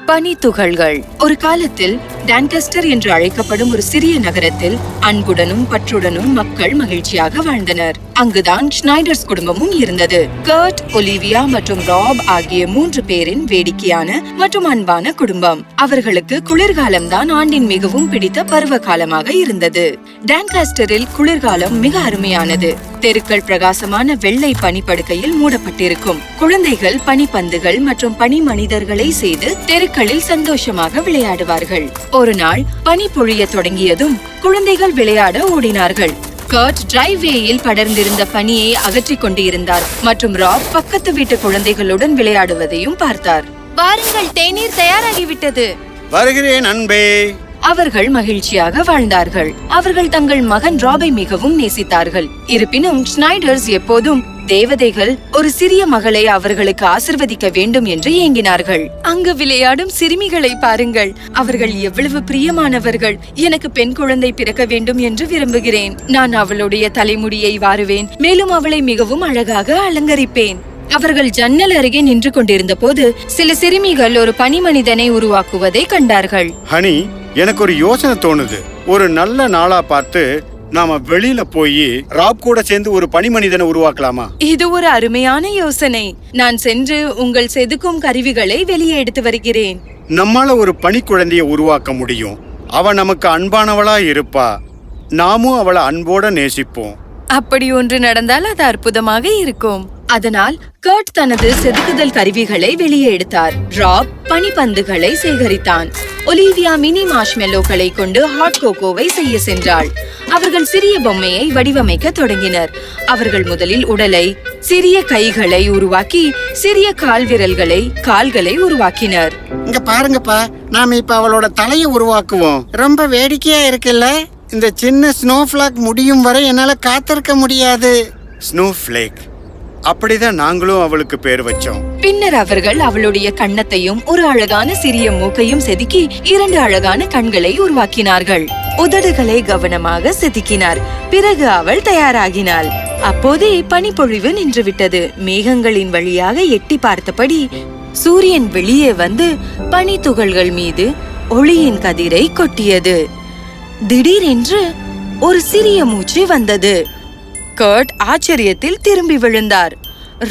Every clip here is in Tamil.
பனித்துகள்கள். ஒரு காலத்தில் டான்கஸ்டர் என்று அழைக்கப்படும் ஒரு சிறிய நகரத்தில் அன்புடனும் பற்றுடனும் மக்கள் மகிழ்ச்சியாக வாழ்ந்தனர். அங்குதான் ஷ்னைடர்ஸ் குடும்பமும் இருந்தது. கர்ட், ஒலிவியா மற்றும் ராப் ஆகிய 3 பேரின் வேடிக்கையான மற்றும் அன்பான குடும்பம். அவர்களுக்கு குளிர்காலம் தான் ஆண்டின் மிகவும் பிடித்த பருவ காலமாக இருந்தது. டான்காஸ்டரில் குளிர்காலம் மிக அருமையானது. தெருக்கள் பிரகாசமான வெள்ளை பனிப்படுக்கையில் மூடப்பட்டிருக்கும். குழந்தைகள் பனிப்பந்துகள் மற்றும் பனி மனிதர்களை செய்து தெருக்களில் சந்தோஷமாக விளையாடுவார்கள். ஒரு நாள் பனி பொழிய தொடங்கியதும் குழந்தைகள் விளையாட ஓடினார்கள். கர்ட் டிரைவேயில் படர்ந்திருந்த பனியை அகற்றிக் கொண்டிருந்தார் மற்றும் ராப் பக்கத்து வீட்டு குழந்தைகளுடன் விளையாடுவதையும் பார்த்தார். வாருங்கள், தேநீர் தயாராகிவிட்டது. வருகிறேன் அன்பே. அவர்கள் மகிழ்ச்சியாக வாழ்ந்தார்கள். அவர்கள் தங்கள் மகன் ராபை மிகவும் நேசித்தார்கள். இருப்பினும் ஷ்னைடர்ஸ் எப்போதும் தேவதைகள் ஒரு சிறிய மகளை அவர்களுக்கு ஆசிர்வதிக்க வேண்டும் என்று ஏங்கினார்கள். அங்கு விளையாடும் சிறுமிகளை பாருங்கள், அவர்கள் எவ்வளவு பிரியமானவர்கள். எனக்கு பெண் குழந்தை பிறக்க வேண்டும் என்று விரும்புகிறேன். நான் அவளுடைய தலைமுடியை வாருவேன், மேலும் அவளை மிகவும் அழகாக அலங்கரிப்பேன். அவர்கள் ஜன்னல் அருகே நின்று கொண்டிருந்த போது சில சிறுமிகள் ஒரு பனி மனிதனை உருவாக்குவதை கண்டார்கள். ஹனி, எனக்கு ஒரு யோசனை தோணுது. ஒரு நல்ல நாளா பார்த்து நாம வெளியில போய் ராப் கூட சேர்ந்து ஒரு பனி மனிதனை உருவாக்கலாமா? இது ஒரு அருமையான யோசனை. நான் சென்று உங்கள் செதுக்கும் கருவிகளை வெளியே எடுத்து வருகிறேன். நம்மால ஒரு பனி குழந்தைய உருவாக்க முடியும். அவ நமக்கு அன்பானவளா இருப்பா. நாமும் அவளை அன்போட நேசிப்போம். அப்படி ஒன்று நடந்தால் அது அற்புதமாக இருக்கும். அதனால் கர்ட் தனது செதுக்குதல் கருவிகளை வெளியே எடுத்தார். ராப் பனிப்பந்துகளை சேகரித்தான். ஒலிவியா மினி மார்ஷ்மெல்லோக்களை கொண்டு ஹாட் கோகோவை செய்ய சென்றாள். அவர்கள் சிறிய பொம்மையை வடிவமைக்க தொடங்கினர். அவர்கள் முதலில் உடலை, சிறிய கைகளை உருவாக்கி சிறிய கால்களை உருவாக்கினர். இங்க பாருங்கப்பா, நாம இப்ப அவளோட தலையை உருவாக்குவோம். ரொம்ப வேடிக்கையா இருக்குல்ல? இந்த சின்ன ஸ்னோஃபிளாக் முடியும் வரை என்னால காத்திருக்க முடியாது. ஸ்னோஃபிளேக், அப்படிதான் நாங்களும் அவளுக்கு பேர் வச்சோம். பின்னர் அவர்கள் அவளுடைய கன்னத்தையும் ஒரு அழகான சிறிய மூக்கையும் செதுக்கி 2 அழகான கண்களை உருவாக்கினார்கள். உதடுகளை கவனமாக செதுக்கினார். பிறகு அவள் தயாராகினாள். அப்போதே பனிப்பொழிவு நின்றுவிட்டது. மேகங்களின் வழியாக எட்டி பார்த்தபடி சூரியன் வெளியே வந்து பனி துகள்கள் மீது ஒளியின் கதிரை கொட்டியது. திடீரென்று ஒரு சிறிய மூச்சு வந்தது. கர்ட் ஆச்சரியத்தில் திரும்பி விழுந்தார்.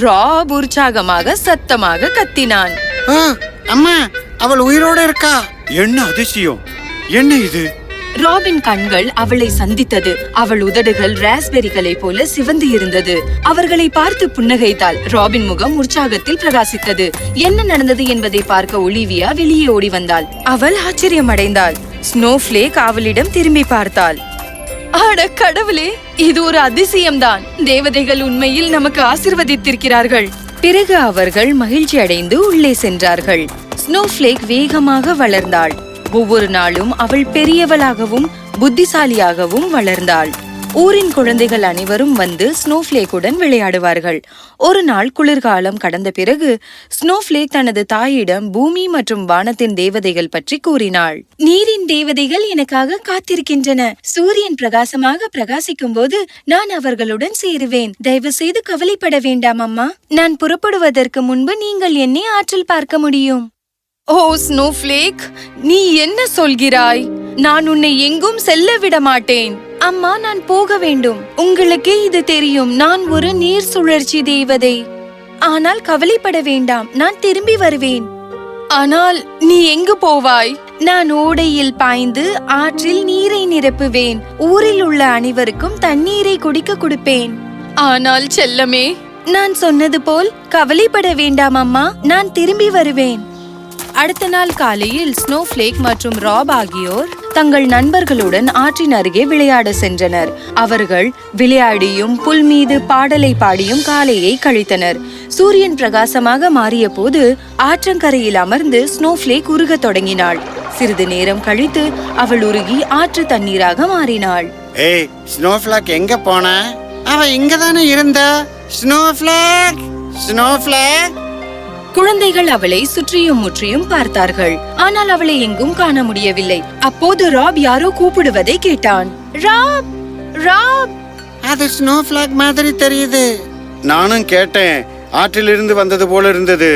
ராப் உற்சாகமாக சத்தமாக கத்தினான். அம்மா, அவள் உயிரோட இருக்கா! என்ன அதிசயம்! என்ன இது? ராபின் கண்கள் அவளை சந்தித்தது. அவள் உதடுகள் ராஸ்பெரிகளை போல சிவந்து இருந்தது. அவர்களை பார்த்து புன்னகைத்தாள். ராபின் முகம் உற்சாகத்தில் பிரகாசித்தது. என்ன நடந்தது என்பதை பார்க்க ஒலிவியா வெளியே ஓடி வந்தாள். அவள் ஆச்சரியமடைந்தாள். ஸ்னோஃபிளேக் அவளிடம் திரும்பி பார்த்தாள். அட கடவுளே, இது ஒரு அதிசயம்தான். தேவதைகள் உண்மையில் நமக்கு ஆசிர்வதித்திருக்கிறார்கள். பிறகு அவர்கள் மகிழ்ச்சி அடைந்து உள்ளே சென்றார்கள். ஸ்னோஃபிளேக் வேகமாக வளர்ந்தாள். ஒவ்வொரு நாளும் அவள் பெரியவளாகவும் புத்திசாலியாகவும் வளர்ந்தாள். ஊரின் குழந்தைகள் அனைவரும் வந்து ஸ்னோஃபிளேக்குடன் விளையாடுவார்கள். ஒரு நாள் குளிர்காலம் கடந்த பிறகு ஸ்னோஃபிளேக் தனது தாயிடம் பூமி மற்றும் வானத்தின் தேவதைகள் பற்றி கூறினாள். நீரின் தேவதைகள் எனக்காக காத்திருக்கின்றன. சூரியன் பிரகாசமாக பிரகாசிக்கும் போது நான் அவர்களுடன் சேருவேன். தயவு செய்து கவலைப்பட வேண்டாம் அம்மா. நான் புறப்படுவதற்கு முன்பு நீங்கள் என்னை ஆற்றல் பார்க்க முடியும். ஓ ஸ்னோஃபிளேக், நீ என்ன சொல்கிறாய்? நான் உன்னை எங்கும் செல்ல விட மாட்டேன். அம்மா, நான் போக வேண்டும். உங்களுக்கே இது தெரியும், நான் ஒரு நீர் சுழற்சி தேவதை. ஆனால் கவலைப்பட வேண்டாம், நான் திரும்பி வருவேன். ஆனால் நீ எங்கு போவாய்? நான் ஓடையில் பாய்ந்து ஆற்றில் நீரை நிரப்புவேன். ஊரில் உள்ள அனைவருக்கும் தண்ணீரை குடிக்க கொடுப்பேன். ஆனால் செல்லமே, நான் சொன்னது போல் கவலைப்பட வேண்டாம் அம்மா, நான் திரும்பி வருவேன். அடுத்த நாள் காலையில் ஸ்னோஃபிளேக் மற்றும் ராப் ஆகியோர் தங்கள் நண்பர்களுடன் ஆற்றின் அருகே விளையாட சென்றனர். அவர்கள் விளையாடியும் புல் மீது பாடலை பாடியும் காலையை கழித்தனர். சூரியன் பிரகாசமாக மாறிய போது ஆற்றங்கரையில் அமர்ந்து ஸ்னோஃபிளேக் உருகத் தொடங்கினாள். சிறிது நேரம் கழித்து அவள் உருகி ஆற்று தண்ணீராக மாறினாள். ஏய் ஸ்னோஃபிளாக், எங்க போன? அவ இங்கதானே இருந்தா. ஸ்னோஃபிளாக், ஸ்னோஃபிளாக். குழந்தைகள் அவளை சுற்றியும் முற்றியும் பார்த்தார்கள். ஆனால் அவளை எங்கும் காண முடியவில்லை. அப்போது ராப் யாரோ கூப்பிடுவதை கேட்டான். Rob, Rob. அது ஸ்னோஃபிளாக் மாதிரி தெரியுது. நானும் கேட்டேன். ஆற்றிலிருந்து வந்தது போல இருந்தது.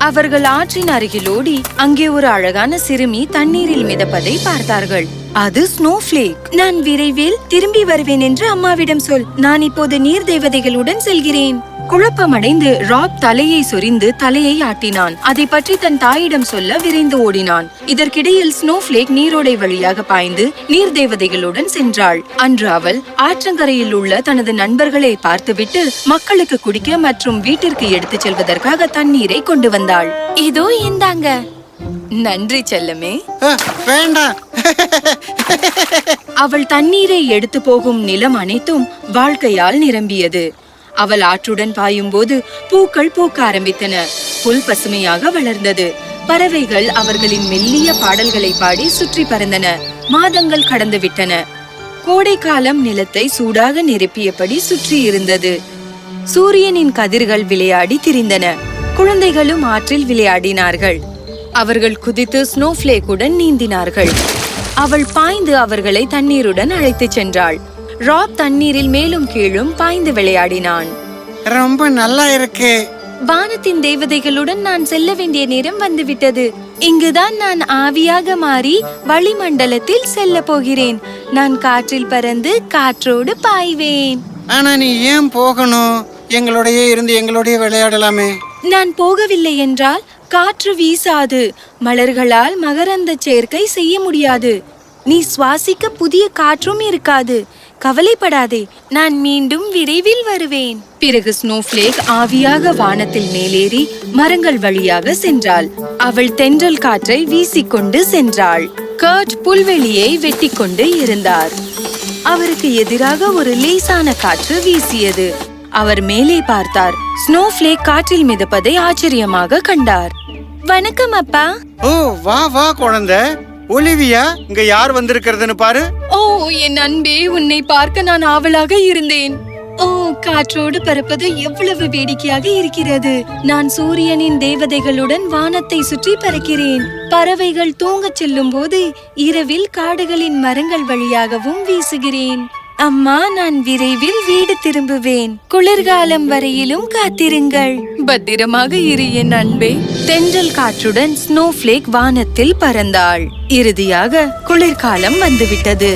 அவர்கள் ஆற்றின் அருகில் ஓடி அங்கே ஒரு அழகான சிறுமி தண்ணீரில் மிதப்பதை பார்த்தார்கள். அது ஸ்னோஃப்ளேக். நான் விரைவில் திரும்பி வருவேன் என்று அம்மாவிடம் சொல். நான் இப்போது நீர் தேவதைகளுடன் செல்கிறேன். குழப்பமடைந்து ராப் தலையை சொரிந்து தலையை ஆட்டினான். அதை பற்றி தன் தாயிடம் சொல்ல விரைந்து ஓடினான். இதற்கிடையில் ஸ்னோஃப்ளேக் நீரோடை வழியாக பாய்ந்து நீர் தேவதைகளுடன் சென்றாள். அன்று அவள் ஆற்றங்கரையில் உள்ள தனது நண்பர்களை பார்த்துவிட்டு மக்களுக்கு குடிக்க மற்றும் வீட்டிற்கு எடுத்துச் செல்வதற்காக தண்ணீரை கொண்டு வந்தாள். இதோ இந்தாங்க. நன்றி செல்லமே. வேண்டாம். அவள் தண்ணீரை எடுத்து போகும் நிலம் அனைத்தும் வாழ்க்கையால் நிரம்பியது. அவள் ஆற்றுடன் பாயும் போது பூக்கள் பூக்க ஆரம்பித்தன. புல் பசுமையாக வளர்ந்தது. பறவைகள் அவர்களின் மெல்லிய பாடல்களை பாடி சுற்றி பறந்தன. மாதங்கள் கடந்து விட்டன. கோடைக்காலம் நிலத்தை சூடாக நிரப்பியபடி சுற்றி இருந்தது. சூரியனின் கதிர்கள் விளையாடி திரிந்தன. குழந்தைகளும் ஆற்றில் விளையாடினார்கள். அவர்கள் குதித்து ஸ்னோஃப்ளேக்குடன் நீந்தினார்கள். அவள் பாய்ந்து அவர்களை தண்ணீருடன் அழைத்துச் சென்றாள். ராப் தண்ணீரில் மேலும் கீழும் பாய்ந்து விளையாடினான். ரொம்ப நல்லா இருக்கு. வானத்தின் தேவதைகளுடன் நான் செல்ல வேண்டிய நேரம் வந்துவிட்டது. இங்குதான் நான் ஆவியாக மாறி வளிமண்டலத்தில் செல்ல போகிறேன். நான் காற்றில் பறந்து காற்றோடு பாய்வேன். ஆனா நீ ஏன் போகணும்? எங்களோடயே இருந்து எங்களோடய விளையாடலாமே. நான் போகவில்லை என்றால் காற்று வீசாது. மலர்களால் மகரந்த சேர்க்கை செய்ய முடியாது. நீ சுவாசிக்க புதிய காற்றும் இருக்காது. கவலைப்படாதே, நான் மீண்டும் விரைவில் வருவேன். பிறகு ஸ்னோஃப்ளேக் ஆவியாக வானத்தில் மேலேறி மரங்கள் வழியாக சென்றாள். அவள் தென்றல் காற்றை வீசிக்கொண்டு சென்றாள். கர்ட் புல்வெளியை வெட்டி கொண்டு இருந்தார். அவருக்கு எதிராக ஒரு லேசான காற்று வீசியது. அவர் மேலே பார்த்தார். ஸ்னோஃப்ளேக் காற்றில் மிதப்பதை ஆச்சரியமாக கண்டார். வணக்கம் அப்பா. ஓ வா வா குழந்தை. ஒலிவியா, இங்க யார் வந்திருக்கிறதுன்னு பாரு. ஓ என் அன்பே, உன்னை பார்க்க நான் ஆவலாக இருந்தேன். ஓ, காற்றோடு பறப்பது எவ்வளவு வேடிக்கையாக இருக்கிறது. நான் சூரியனின் தேவதைகளுடன் வானத்தை சுற்றி பறக்கிறேன். பறவைகள் தூங்கச் செல்லும் போது இரவில் காடுகளின் மரங்கள் வழியாகவும் வீசுகிறேன். அம்மா, நான் விரைவில் வீடு திரும்புவேன். குளிர்காலம் வரையிலும் காத்திருங்கள். பத்திரமாக இரு என் அன்பே. தென்றல் காற்றுடன் ஸ்னோஃப்ளேக் வானத்தில் பறந்தாள். இறுதியாக குளிர்காலம் வந்துவிட்டது.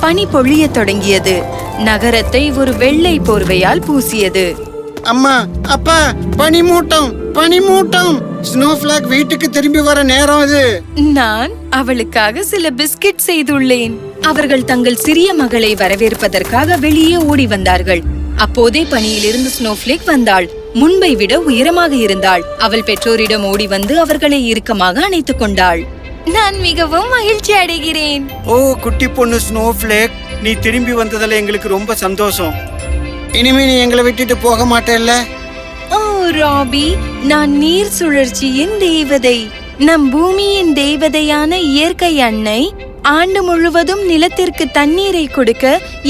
பனி பொழியத் தொடங்கியது. நகரத்தை ஒரு வெள்ளை போர்வையால் பூசியது. அம்மா, அப்பா, பனிமூட்டம், பனிமூட்டம். ஸ்னோஃப்ளேக் வீட்டுக்கு திரும்பி வர நேரம் இது. நான் அவளுக்காக சில பிஸ்கட் செய்துள்ளேன். அவர்கள் தங்கள் சிறிய மகளை வரவேற்பதற்காக வெளியே ஓடி வந்தார்கள். அப்போதே பனியிலிருந்து ஸ்னோஃப்ளேக் வந்தாள். முன்பை விட உயரமாக இருந்தாள். அவள் பெற்றோரிடம் ஓடி வந்து அவர்களை இறுக்கமாக அணைத்துக் கொண்டாள். நான் மிகவும் மகிழ்ச்சி அடைகிறேன். ஓ குட்டி பொண்ணு ஸ்னோஃப்ளேக், நீ திரும்பி வந்ததுல எங்களுக்கு ரொம்ப சந்தோஷம். இனிமே நீ எங்களை விட்டுட்டு போக மாட்டேல்ல? ஓ ராபி, நான் நீர் சுழற்சியின் தேவதை. நம் பூமியின் தேவதையான இயற்கை அன்னை ஆண்டு முழுவதும் நிலத்திற்கு தண்ணீரை கொடுக்க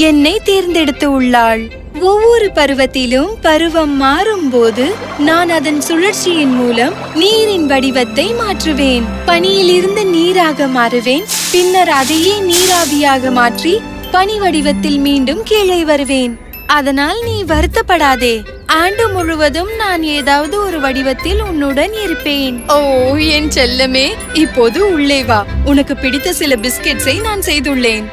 என்னை தேர்ந்தெடுத்து உள்ளாள். ஒவ்வொரு பருவத்திலும் பருவம் மாறும் போது நான் அதன் சுழற்சியின் மூலம் நீரின் வடிவத்தை மாற்றுவேன். பனியிலிருந்து நீராக மாறுவேன். பின்னர் அதையே நீராவியாக மாற்றி பனி வடிவத்தில் மீண்டும் கீழே வருவேன். அதனால் நீ வருத்தப்படாதே. ஆண்டு முழுவதும் நான் ஏதாவது ஒரு வடிவத்தில் உன்னுடன் இருப்பேன். ஓ என் செல்லமே, இப்போது உள்ளே வா. உனக்கு பிடித்த சில பிஸ்கெட்ஸை நான் செய்துள்ளேன்.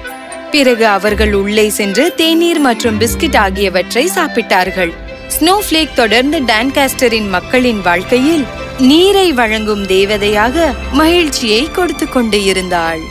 பிறகு அவர்கள் உள்ளே சென்று தேநீர் மற்றும் பிஸ்கட் ஆகியவற்றை சாப்பிட்டார்கள். ஸ்னோஃப்ளேக் தொடர்ந்து டான்காஸ்டரின் மக்களின் வாழ்க்கையில் நீரை வழங்கும் தேவதையாக மகிழ்ச்சியை கொடுத்து கொண்டு இருந்தாள்.